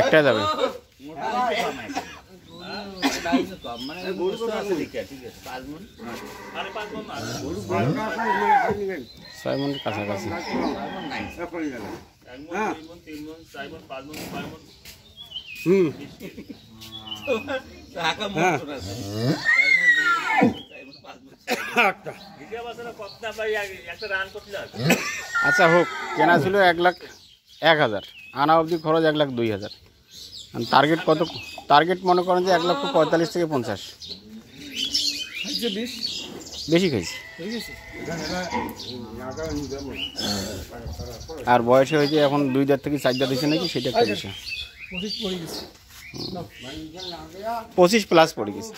একটা যাবে ছয় মনের কাছাকাছি। আচ্ছা হোক, কেনা ছিল 1,01,000, আনা অবধি খরচ 1,02,000। টার্গেট কত? টার্গেট মনে করেন যে 1,45,000 থেকে 50। বেশি খাইছি। আর বয়সে হয়েছে এখন 2 দাঁত থেকে 4 দাঁত হয়েছে নাকি, সেটা একটা বিষয়। 25 প্লাস পড়ে গেছে।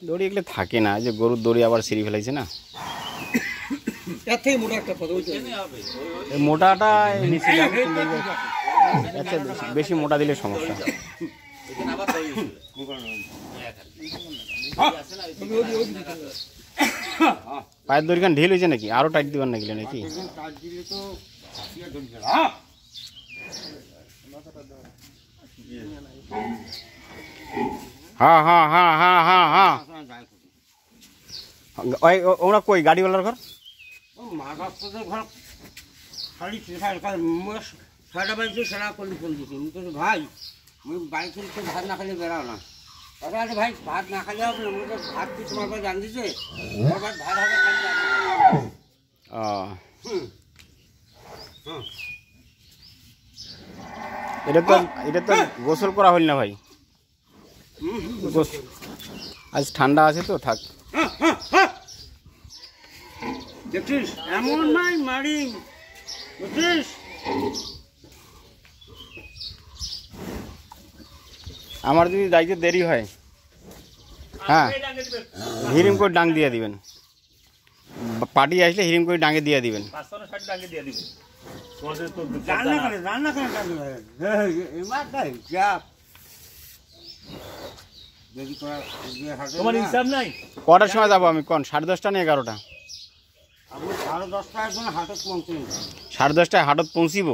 দড়ি এগুলো থাকে না, যে গরুর দড়ি আবার ছিঁড়ে ফেলাইছে না। মোটাটা বেশি মোটা দিলে সমস্যা। পায়ের দড়িখান ঢিল হয়েছে নাকি, আরো টাইট দিবার নাকি নাকি? হ্যাঁ হ্যাঁ হ্যাঁ হ্যাঁ হ্যাঁ হ্যাঁ। ওরা কই গাড়িওয়ালার ঘর? ভাই বাইক ভাত না খালি বেড়াও না। আরে ভাই ভাত না খালি হবে না, ভাত কি তোমার ভাই জান দিছে? ভাত হবে এটা তো গোসল করা হইল না ভাই। আজ ঠান্ডা আছে তো থাক। দেখছিস এমন নাই মারি বুঝছিস? আমার যদি যাইতে দেরি হয়, হ্যাঁ হিরিম করে ডাং দিয়ে দিবেন। পার্টি আসলে হিরিম করে ডাঙে দিয়ে দিবেন। কটার সময় যাবো আমি? কোন 10:30 না 11টা? 10:30টায় হাটত পৌঁছিব।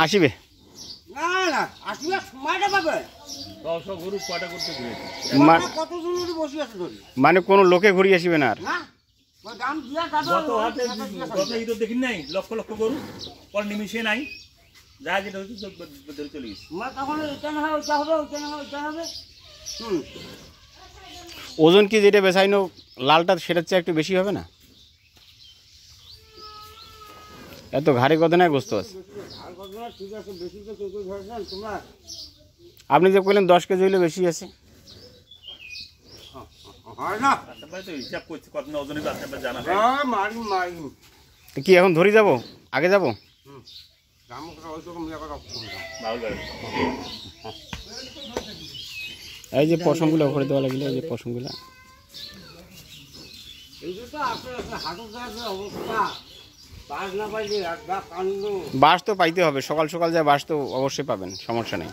আসিবে মানে কোন লোকে ঘুরি আসিবে না? আর দেখি নাই লক্ষ লক্ষ গরু পর নিমিশে নাই, যা যেটা হচ্ছে চলে গেছে। ওজন কি যেটা বেসাইনো লালটা সেটার চেয়ে একটু বেশি হবে না? এত ঘাড়ে কত নাই গোস্ত আছে। আপনি যে কইলেন 10 কেজি হইলে বেশি আছে। কি এখন ধরে যাব? আগে যাব? এই যে পশমগুলো ভরে দেওয়া লাগলে, এই যে পশমগুলো বাস তো পাইতে হবে। সকাল সকাল যায় বাস তো অবশ্যই পাবেন, সমস্যা নেই।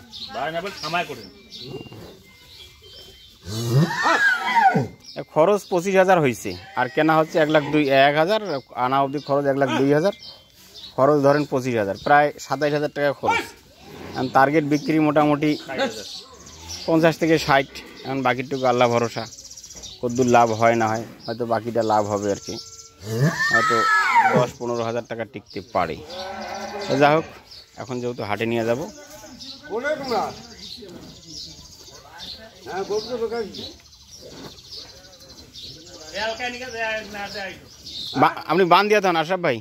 খরচ 25,000 হয়েছে, আর কেনা হচ্ছে 1,02,000। আনা অবধি খরচ 1,02,000। খরচ ধরেন 25,000, প্রায় 27,000 টাকা খরচ। টার্গেট বিক্রি মোটামুটি 50 থেকে 60। এখন বাকিটুকু আল্লাহ ভরসা, কতদূর লাভ হয় না হয়, হয়তো বাকিটা লাভ হবে আর কি। হয়তো 10-15,000 টাকা টিকতে পারে। যা হোক, এখন যেহেতু হাটে নিয়ে যাব। আপনি বান দিয়া দেন আশরাফ ভাই।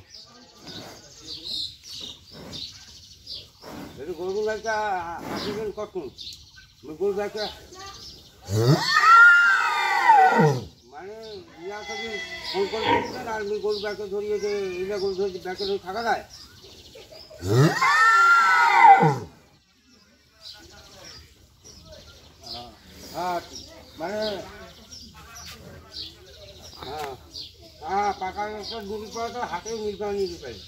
মানে ফোন করে আর গরু ব্যাগে ধরিয়ে যে গরু ধরে ব্যাগে ধরে থাকা যায়। মানে পাকা একটা নিবি পরে তো হাতে নিবি নিবি পারি